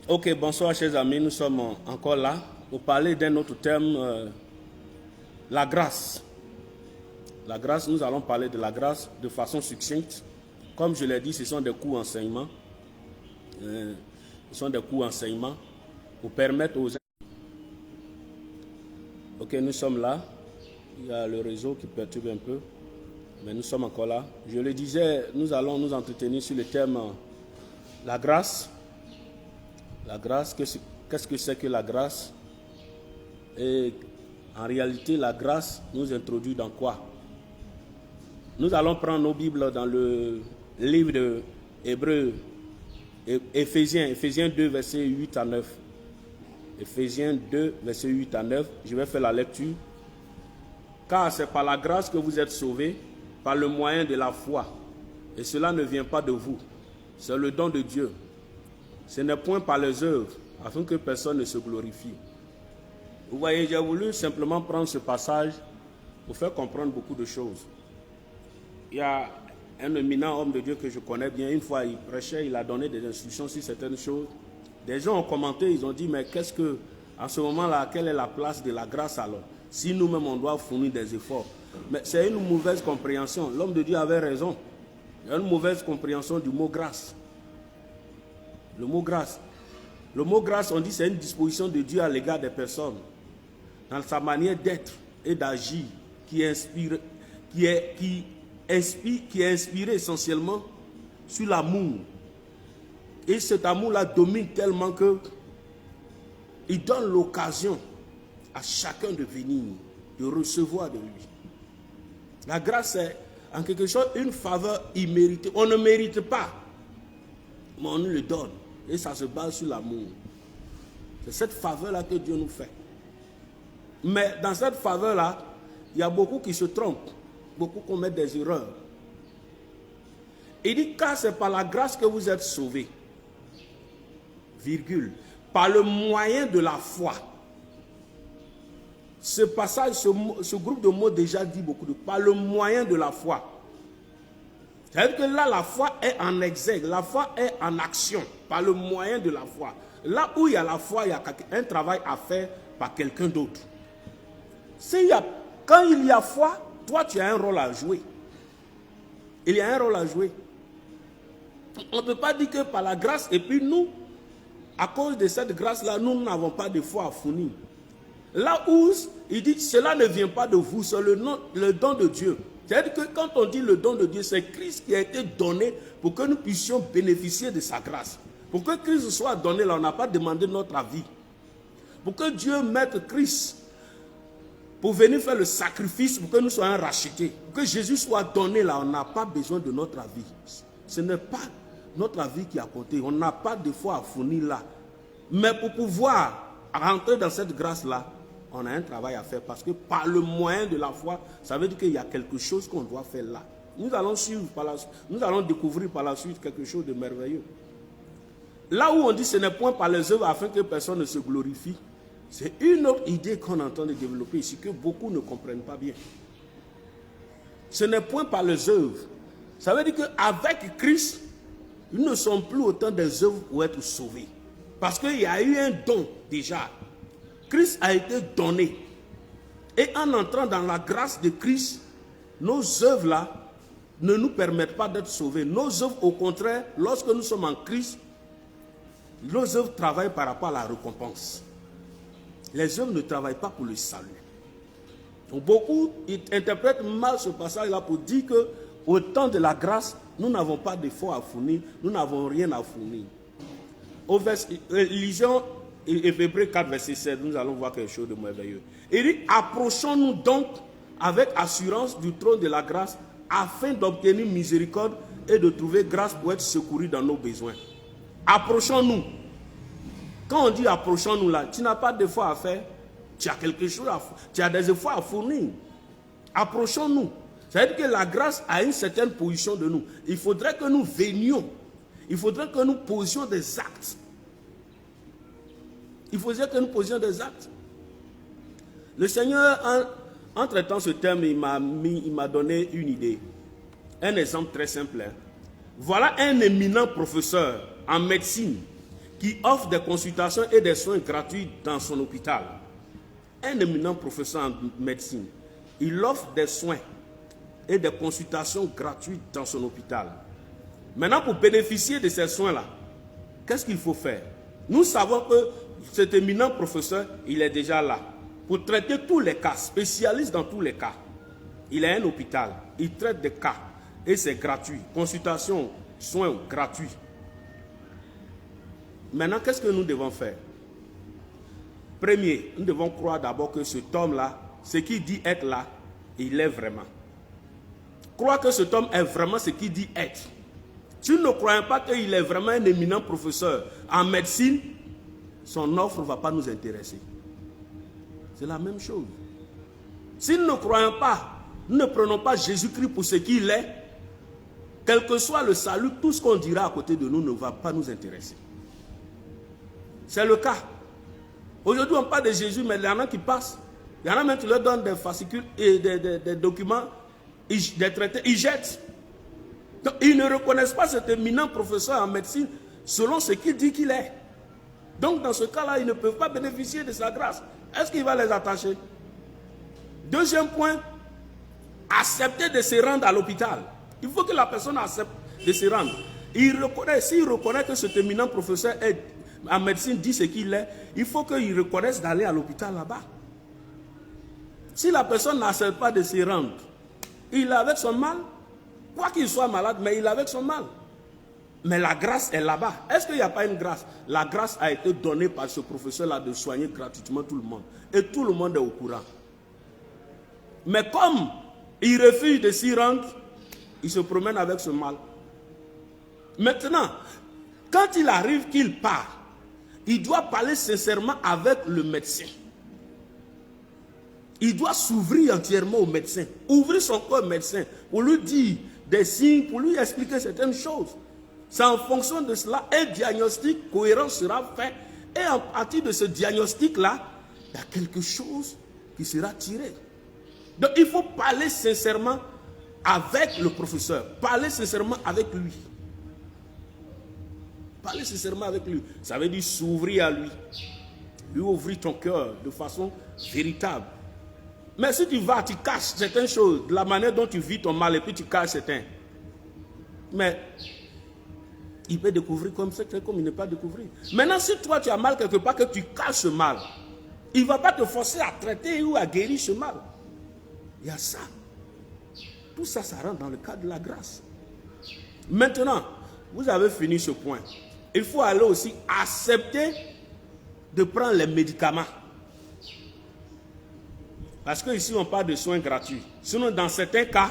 Ok, bonsoir chers amis, nous sommes encore là pour parler d'un autre thème, la grâce. La grâce, nous allons parler de la grâce de façon succincte. Comme je l'ai dit, ce sont des cours enseignements. Pour permettre aux... Ok, nous sommes là. Il y a le réseau qui perturbe un peu. Mais nous sommes encore là. Je le disais, nous allons nous entretenir sur le thème la grâce. La grâce, qu'est-ce que c'est que la grâce? Et en réalité, la grâce nous introduit dans quoi? Nous allons prendre nos Bibles dans le livre de Hébreux, Éphésiens 2, versets 8 à 9. Éphésiens 2, versets 8 à 9. Je vais faire la lecture. Car c'est par la grâce que vous êtes sauvés, par le moyen de la foi. Et cela ne vient pas de vous. C'est le don de Dieu. Ce n'est point par les œuvres, afin que personne ne se glorifie. Vous voyez, j'ai voulu simplement prendre ce passage pour faire comprendre beaucoup de choses. Il y a un éminent homme de Dieu que je connais bien. Une fois, il prêchait, il a donné des instructions sur certaines choses. Des gens ont commenté, ils ont dit, mais qu'est-ce que, en ce moment-là, quelle est la place de la grâce alors? Si nous-mêmes, on doit fournir des efforts. Mais c'est une mauvaise compréhension. L'homme de Dieu avait raison. Il y a une mauvaise compréhension du mot grâce. Le mot grâce. Le mot grâce, on dit, c'est une disposition de Dieu à l'égard des personnes. Dans sa manière d'être et d'agir, qui est inspiré essentiellement sur l'amour. Et cet amour-là domine tellement que il donne l'occasion à chacun de venir, de recevoir de lui. La grâce est en quelque chose une faveur imméritée. On ne mérite pas, mais on nous le donne. Et ça se base sur l'amour. C'est cette faveur-là que Dieu nous fait. Mais dans cette faveur-là, il y a beaucoup qui se trompent. Beaucoup commettent des erreurs. Il dit, car c'est par la grâce que vous êtes sauvés. Virgule. Par le moyen de la foi. Ce passage, ce groupe de mots déjà dit beaucoup de... Par le moyen de la foi. C'est-à-dire que là, la foi est en exergue. La foi est en action. Par le moyen de la foi. Là où il y a la foi, il y a un travail à faire par quelqu'un d'autre. Quand il y a foi, toi, tu as un rôle à jouer. Il y a un rôle à jouer. On ne peut pas dire que par la grâce, et puis nous, à cause de cette grâce-là, nous n'avons pas de foi à fournir. Là où il dit, cela ne vient pas de vous, c'est le don de Dieu. C'est-à-dire que quand on dit le don de Dieu, c'est Christ qui a été donné pour que nous puissions bénéficier de sa grâce. Pour que Christ soit donné, là, on n'a pas demandé notre avis. Pour que Dieu mette Christ pour venir faire le sacrifice, pour que nous soyons rachetés. Pour que Jésus soit donné, là, on n'a pas besoin de notre avis. Ce n'est pas notre avis qui a compté. On n'a pas de foi à fournir là. Mais pour pouvoir rentrer dans cette grâce-là, on a un travail à faire parce que par le moyen de la foi, ça veut dire qu'il y a quelque chose qu'on doit faire là. Nous allons suivre nous allons découvrir par la suite quelque chose de merveilleux. Là où on dit ce n'est point par les œuvres afin que personne ne se glorifie, c'est une autre idée qu'on est en train de développer ici que beaucoup ne comprennent pas bien. Ce n'est point par les œuvres. Ça veut dire qu'avec Christ, nous ne sommes plus autant des œuvres pour être sauvés. Parce qu'il y a eu un don déjà. Christ a été donné. Et en entrant dans la grâce de Christ, nos œuvres-là ne nous permettent pas d'être sauvés. Nos œuvres, au contraire, lorsque nous sommes en Christ, nos œuvres travaillent par rapport à la récompense. Les œuvres ne travaillent pas pour le salut. Donc beaucoup interprètent mal ce passage-là pour dire qu'au temps de la grâce, nous n'avons pas d'effort à fournir, nous n'avons rien à fournir. Lisons Hébreux 4, verset 7, nous allons voir quelque chose de merveilleux. Il dit, approchons-nous donc avec assurance du trône de la grâce afin d'obtenir miséricorde et de trouver grâce pour être secourus dans nos besoins. Approchons-nous. Quand on dit approchons-nous là, tu n'as pas d'effort à faire, tu as quelque chose à faire, tu as des efforts à fournir. Approchons-nous. C'est-à-dire que la grâce a une certaine position de nous. Il faudrait que nous venions. Il faudrait que nous posions des actes. Il faudrait que nous posions des actes. Le Seigneur, en traitant ce thème, il m'a donné une idée. Un exemple très simple. Voilà un éminent professeur en médecine qui offre des consultations et des soins gratuits dans son hôpital. Un éminent professeur en médecine, il offre des soins et des consultations gratuites dans son hôpital. Maintenant, pour bénéficier de ces soins-là, qu'est-ce qu'il faut faire? Nous savons que cet éminent professeur, il est déjà là pour traiter tous les cas, spécialiste dans tous les cas. Il a un hôpital, il traite des cas et c'est gratuit. Consultation, soins gratuits. Maintenant, qu'est-ce que nous devons faire? Premier, nous devons croire d'abord que cet homme-là, ce qu'il dit être là, il est vraiment. Croire que cet homme est vraiment ce qu'il dit être. Si nous ne croyons pas qu'il est vraiment un éminent professeur en médecine, son offre ne va pas nous intéresser. C'est la même chose. Si nous ne croyons pas, nous ne prenons pas Jésus-Christ pour ce qu'il est, quel que soit le salut, tout ce qu'on dira à côté de nous ne va pas nous intéresser. C'est le cas. Aujourd'hui, on parle de Jésus, mais il y en a qui passent. Il y en a même qui leur donnent des fascicules et des documents, des traités, ils jettent. Donc, ils ne reconnaissent pas cet éminent professeur en médecine selon ce qu'il dit qu'il est. Donc, dans ce cas-là, ils ne peuvent pas bénéficier de sa grâce. Est-ce qu'il va les attacher? Deuxième point, accepter de se rendre à l'hôpital. Il faut que la personne accepte de se rendre. S'il reconnaît que cet éminent professeur en médecine dit ce qu'il est, il faut qu'il reconnaisse d'aller à l'hôpital là-bas. Si la personne n'accepte pas de se rendre, il est avec son mal. Quoi qu'il soit malade, mais il est avec son mal. Mais la grâce est là-bas. Est-ce qu'il n'y a pas une grâce? La grâce a été donnée par ce professeur-là de soigner gratuitement tout le monde. Et tout le monde est au courant. Mais comme il refuse de s'y rendre, il se promène avec ce mal. Maintenant, quand il arrive qu'il part, il doit parler sincèrement avec le médecin. Il doit s'ouvrir entièrement au médecin. Ouvrir son corps au médecin pour lui dire des signes, pour lui expliquer certaines choses. C'est en fonction de cela, un diagnostic cohérent sera fait. Et à partir de ce diagnostic-là, il y a quelque chose qui sera tiré. Donc il faut parler sincèrement avec le professeur. Parler sincèrement avec lui. Parler sincèrement avec lui. Ça veut dire s'ouvrir à lui. Lui ouvrir ton cœur de façon véritable. Mais si tu vas, tu caches certaines choses, de la manière dont tu vis ton mal et puis tu caches certains. Mais il peut découvrir comme ça, comme il n'est pas découvert. Maintenant, si toi tu as mal quelque part, que tu caches ce mal, il ne va pas te forcer à traiter ou à guérir ce mal. Il y a ça. Tout ça, ça rentre dans le cadre de la grâce. Maintenant, vous avez fini ce point. Il faut aller aussi accepter de prendre les médicaments. Parce qu'ici, on parle de soins gratuits. Sinon, dans certains cas,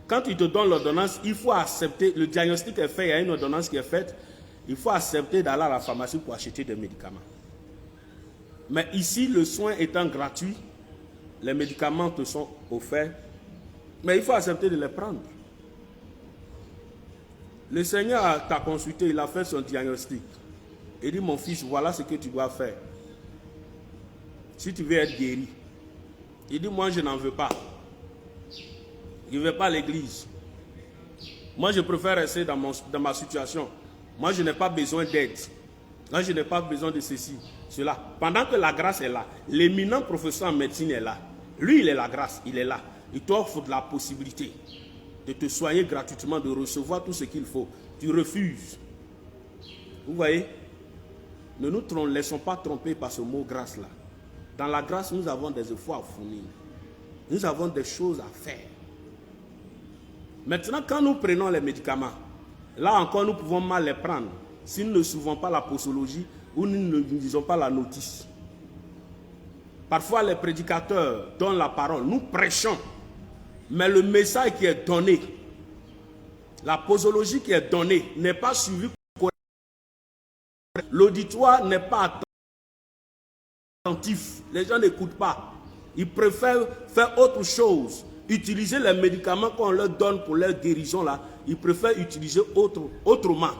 quand ils te donnent l'ordonnance, il faut accepter, le diagnostic est fait, il y a une ordonnance qui est faite, il faut accepter d'aller à la pharmacie pour acheter des médicaments. Mais ici, le soin étant gratuit, les médicaments te sont offerts, mais il faut accepter de les prendre. Le Seigneur t'a consulté, il a fait son diagnostic. Il dit, mon fils, voilà ce que tu dois faire. Si tu veux être guéri. Il dit, moi je n'en veux pas. Je ne vais pas à l'église. Moi je préfère rester dans ma situation. Moi je n'ai pas besoin d'aide. Moi je n'ai pas besoin de ceci, cela. Pendant que la grâce est là, l'éminent professeur en médecine est là. Lui il est la grâce, il est là. Il t'offre de la possibilité de te soigner gratuitement, de recevoir tout ce qu'il faut. Tu refuses. Vous voyez? Ne nous laissons pas tromper par ce mot grâce là. Dans la grâce, nous avons des efforts à fournir. Nous avons des choses à faire. Maintenant, quand nous prenons les médicaments, là encore, nous pouvons mal les prendre si nous ne suivons pas la posologie ou nous ne lisons pas la notice. Parfois, les prédicateurs donnent la parole. Nous prêchons. Mais le message qui est donné, la posologie qui est donnée, n'est pas suivie correctement. L'auditoire n'est pas attentif. Les gens n'écoutent pas. Ils préfèrent faire autre chose. Utiliser les médicaments qu'on leur donne pour leur guérison là. Ils préfèrent utiliser autrement.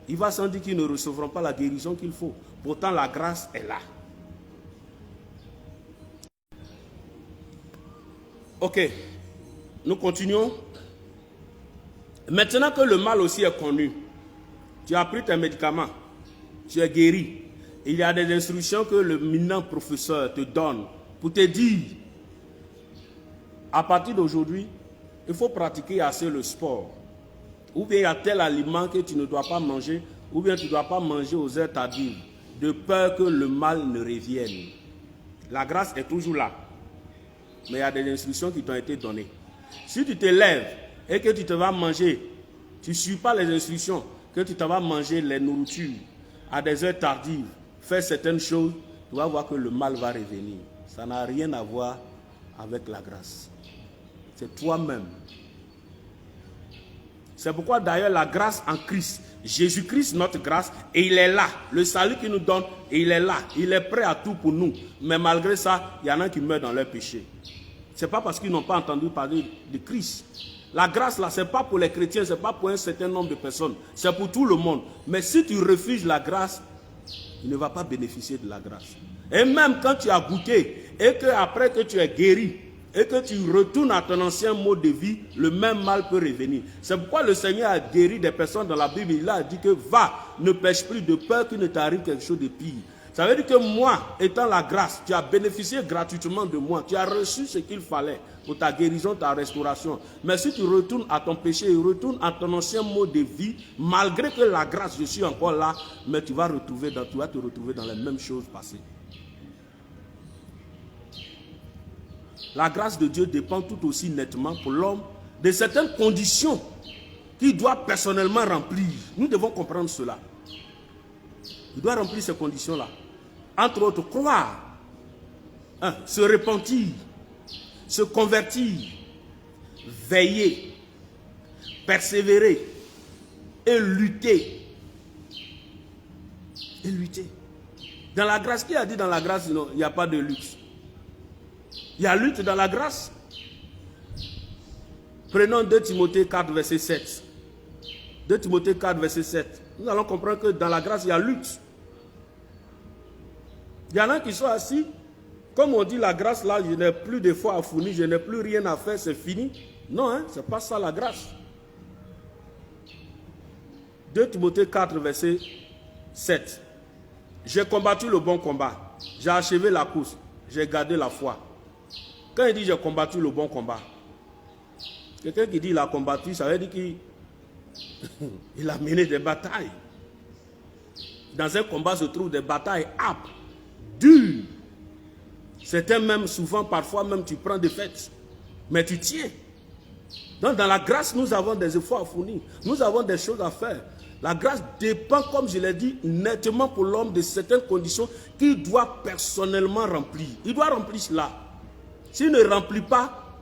Il va sans dire qu'ils ne recevront pas la guérison qu'il faut. Pourtant la grâce est là. Ok. Nous continuons. Maintenant que le mal aussi est connu, tu as pris tes médicaments. tu es guéri. Il y a des instructions que le éminent professeur te donne pour te dire, à partir d'aujourd'hui, il faut pratiquer assez le sport. Ou bien il y a tel aliment que tu ne dois pas manger, ou bien tu ne dois pas manger aux heures tardives, de peur que le mal ne revienne. La grâce est toujours là. Mais il y a des instructions qui t'ont été données. Si tu te lèves et que tu te vas manger, tu ne suis pas les instructions, que tu te vas manger les nourritures à des heures tardives, faire certaines choses, tu vas voir que le mal va revenir. Ça n'a rien à voir avec la grâce. C'est toi-même. C'est pourquoi d'ailleurs la grâce en Christ, Jésus-Christ notre grâce, et il est là. Le salut qu'il nous donne, et il est là. Il est prêt à tout pour nous. Mais malgré ça, il y en a qui meurent dans leur péché. Ce n'est pas parce qu'ils n'ont pas entendu parler de Christ. La grâce là, ce n'est pas pour les chrétiens, ce n'est pas pour un certain nombre de personnes. C'est pour tout le monde. Mais si tu refuses la grâce, tu ne vas pas bénéficier de la grâce. Et même quand tu as goûté, et qu'après que tu es guéri, et que tu retournes à ton ancien mode de vie, le même mal peut revenir. C'est pourquoi le Seigneur a guéri des personnes dans la Bible. Il a dit que va, ne pêche plus de peur qu'il ne t'arrive quelque chose de pire. Ça veut dire que moi, étant la grâce, tu as bénéficié gratuitement de moi. Tu as reçu ce qu'il fallait pour ta guérison, ta restauration. Mais si tu retournes à ton péché, retournes à ton ancien mode de vie, malgré que la grâce, je suis encore là, mais tu vas te retrouver dans les mêmes choses passées. La grâce de Dieu dépend tout aussi nettement pour l'homme de certaines conditions qu'il doit personnellement remplir. Nous devons comprendre cela. Il doit remplir ces conditions-là. Entre autres, croire, se repentir, se convertir, veiller, persévérer et lutter. Et lutter. Dans la grâce, qui a dit dans la grâce, non, il n'y a pas de lutte. Il y a lutte dans la grâce. Prenons 2 Timothée 4, verset 7. 2 Timothée 4, verset 7. Nous allons comprendre que dans la grâce, il y a lutte. Il y en a qui sont assis. Comme on dit la grâce, là, je n'ai plus de foi à fournir, je n'ai plus rien à faire, c'est fini. Non, hein, ce n'est pas ça la grâce. 2 Timothée 4, verset 7. J'ai combattu le bon combat. J'ai achevé la course. J'ai gardé la foi. Quand il dit j'ai combattu le bon combat, quelqu'un qui dit il a combattu, ça veut dire qu'il a mené des batailles. Dans un combat se trouvent des batailles âpres, dures. Certains même, souvent, parfois même, tu prends des fêtes. Mais tu tiens. Donc dans la grâce, nous avons des efforts à fournir. Nous avons des choses à faire. La grâce dépend, comme je l'ai dit, nettement pour l'homme de certaines conditions qu'il doit personnellement remplir. Il doit remplir cela. S'il ne remplit pas,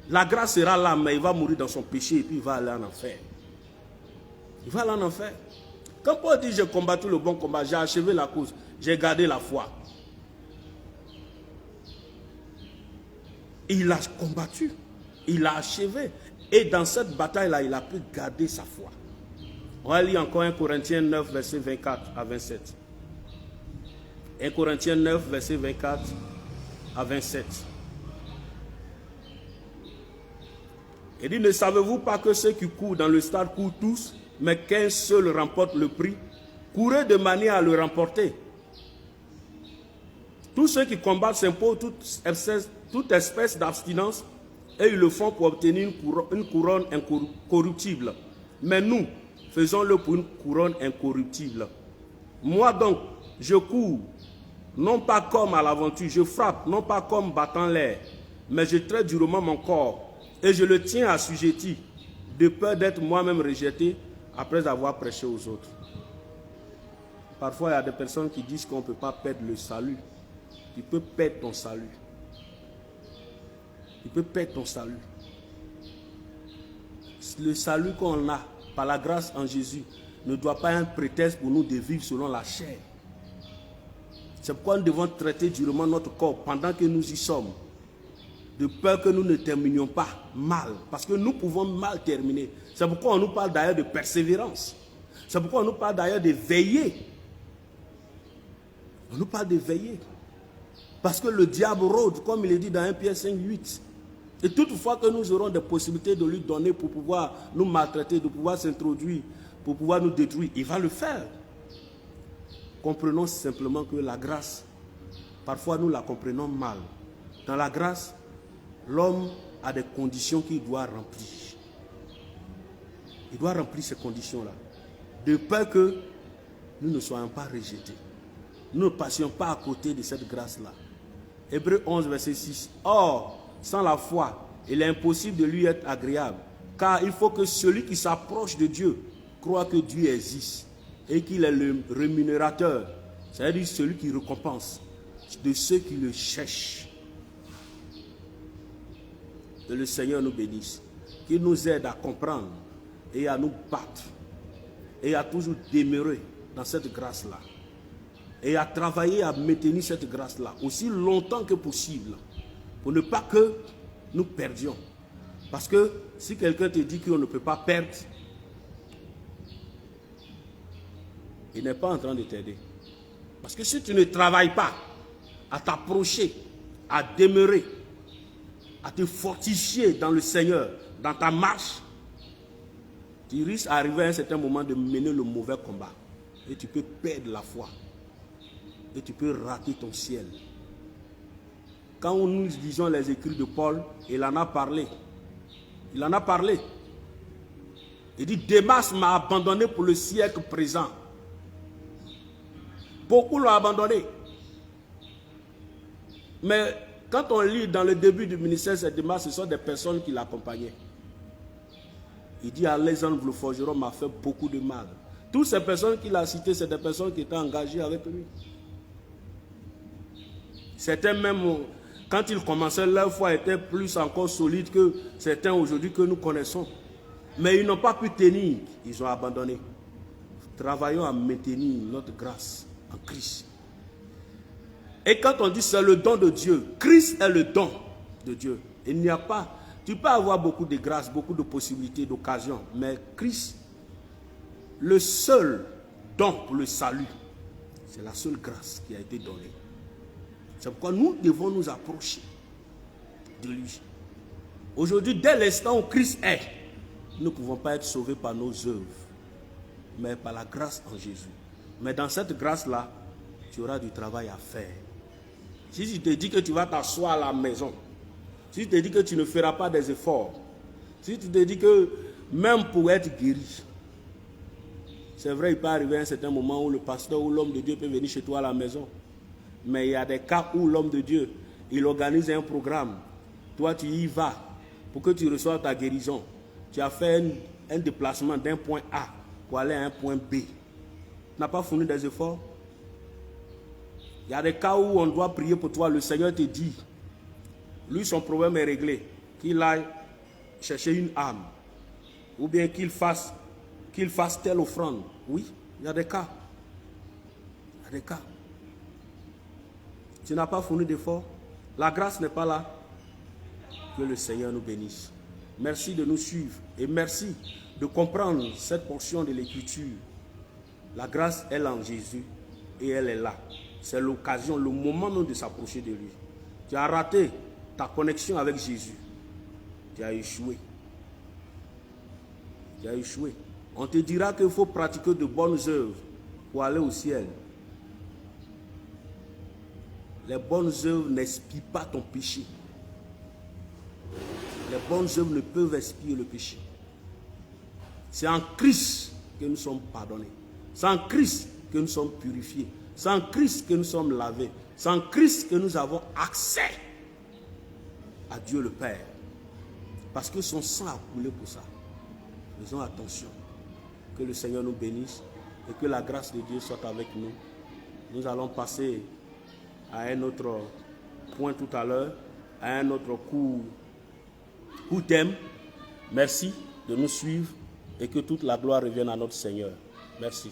la grâce sera là, mais il va mourir dans son péché et puis il va aller en enfer. Il va aller en enfer. Quand Paul dit j'ai combattu le bon combat, j'ai achevé la course, j'ai gardé la foi. Il a combattu, il a achevé. Et dans cette bataille-là, il a pu garder sa foi. On va lire encore 1 Corinthiens 9, verset 24 à 27. 1 Corinthiens 9, verset 24 à 27. Il dit, ne savez-vous pas que ceux qui courent dans le stade courent tous, mais qu'un seul remporte le prix? Courez de manière à le remporter. Tous ceux qui combattent s'imposent toute espèce d'abstinence et ils le font pour obtenir une couronne incorruptible. Mais nous, faisons-le pour une couronne incorruptible. Moi donc, je cours, non pas comme à l'aventure, je frappe, non pas comme battant l'air, mais je traite durement mon corps et je le tiens assujetti, de peur d'être moi-même rejeté après avoir prêché aux autres. Parfois, il y a des personnes qui disent qu'on ne peut pas perdre le salut. Tu peux perdre ton salut. Tu peux perdre ton salut. Le salut qu'on a par la grâce en Jésus ne doit pas être un prétexte pour nous de vivre selon la chair. C'est pourquoi nous devons traiter durement notre corps pendant que nous y sommes, de peur que nous ne terminions pas mal, parce que nous pouvons mal terminer. C'est pourquoi on nous parle d'ailleurs de persévérance. C'est pourquoi on nous parle d'ailleurs de veiller. On nous parle de veiller. Parce que le diable rôde, comme il est dit dans 1 Pierre 5, 8. Et toutefois que nous aurons des possibilités de lui donner pour pouvoir nous maltraiter, de pouvoir s'introduire, pour pouvoir nous détruire, il va le faire. comprenons simplement que la grâce, parfois nous la comprenons mal. Dans la grâce, l'homme a des conditions qu'il doit remplir. Il doit remplir ces conditions-là, de peur que nous ne soyons pas rejetés. Nous ne passions pas à côté de cette grâce-là. Hébreux 11, verset 6. Or, sans la foi, il est impossible de lui être agréable, car il faut que celui qui s'approche de Dieu croit que Dieu existe et qu'il est le rémunérateur, c'est-à-dire celui qui récompense de ceux qui le cherchent. Que le Seigneur nous bénisse, qu'il nous aide à comprendre et à nous battre et à toujours demeurer dans cette grâce-là et à travailler à maintenir cette grâce-là aussi longtemps que possible pour ne pas que nous perdions. Parce que si quelqu'un te dit qu'on ne peut pas perdre, il n'est pas en train de t'aider. Parce que si tu ne travailles pas à t'approcher, à demeurer, à te fortifier dans le Seigneur, dans ta marche, tu risques d'arriver à un certain moment de mener le mauvais combat. Et tu peux perdre la foi. Et tu peux rater ton ciel. Quand nous lisons les écrits de Paul, il en a parlé. Il en a parlé. Il dit, Démas m'a abandonné pour le siècle présent. Beaucoup l'ont abandonné. Mais quand on lit dans le début du ministère de Démas, ce sont des personnes qui l'accompagnaient. Il dit, Alexandre le forgeron m'a fait beaucoup de mal. Toutes ces personnes qu'il a citées, c'est des personnes qui étaient engagées avec lui. Certains même, quand ils commençaient, leur foi était plus encore solide que certains aujourd'hui que nous connaissons. Mais ils n'ont pas pu tenir, ils ont abandonné. Travaillons à maintenir notre grâce en Christ. Et quand on dit c'est le don de Dieu, Christ est le don de Dieu. Il n'y a pas, tu peux avoir beaucoup de grâce, beaucoup de possibilités, d'occasions, mais Christ, le seul don pour le salut, c'est la seule grâce qui a été donnée. C'est pourquoi nous devons nous approcher de lui. Aujourd'hui, dès l'instant où Christ est, nous ne pouvons pas être sauvés par nos œuvres, mais par la grâce en Jésus. Mais dans cette grâce-là, tu auras du travail à faire. Si tu te dis que tu vas t'asseoir à la maison, si tu te dis que tu ne feras pas des efforts, si tu te dis que même pour être guéri, c'est vrai, il peut arriver à un certain moment où le pasteur ou l'homme de Dieu peut venir chez toi à la maison. Mais il y a des cas où l'homme de Dieu, il organise un programme. Toi, tu y vas pour que tu reçoives ta guérison. Tu as fait un déplacement d'un point A pour aller à un point B. Tu n'as pas fourni des efforts. Il y a des cas où on doit prier pour toi. Le Seigneur te dit, lui, son problème est réglé. Qu'il aille chercher une âme. Ou bien qu'il fasse telle offrande. Oui, il y a des cas. Il y a des cas. Tu n'as pas fourni d'efforts. La grâce n'est pas là. Que le Seigneur nous bénisse. Merci de nous suivre et merci de comprendre cette portion de l'Écriture. La grâce, elle est en Jésus et elle est là. C'est l'occasion, le moment de s'approcher de lui. Tu as raté ta connexion avec Jésus. Tu as échoué. Tu as échoué. On te dira qu'il faut pratiquer de bonnes œuvres pour aller au ciel. Les bonnes œuvres n'expient pas ton péché. Les bonnes œuvres ne peuvent expier le péché. C'est en Christ que nous sommes pardonnés. C'est en Christ que nous sommes purifiés. C'est en Christ que nous sommes lavés. C'est en Christ que nous avons accès à Dieu le Père. Parce que son sang a coulé pour ça. Faisons attention. Que le Seigneur nous bénisse et que la grâce de Dieu soit avec nous. Nous allons passer à un autre point tout à l'heure, à un autre coup thème. Merci de nous suivre et que toute la gloire revienne à notre Seigneur. Merci.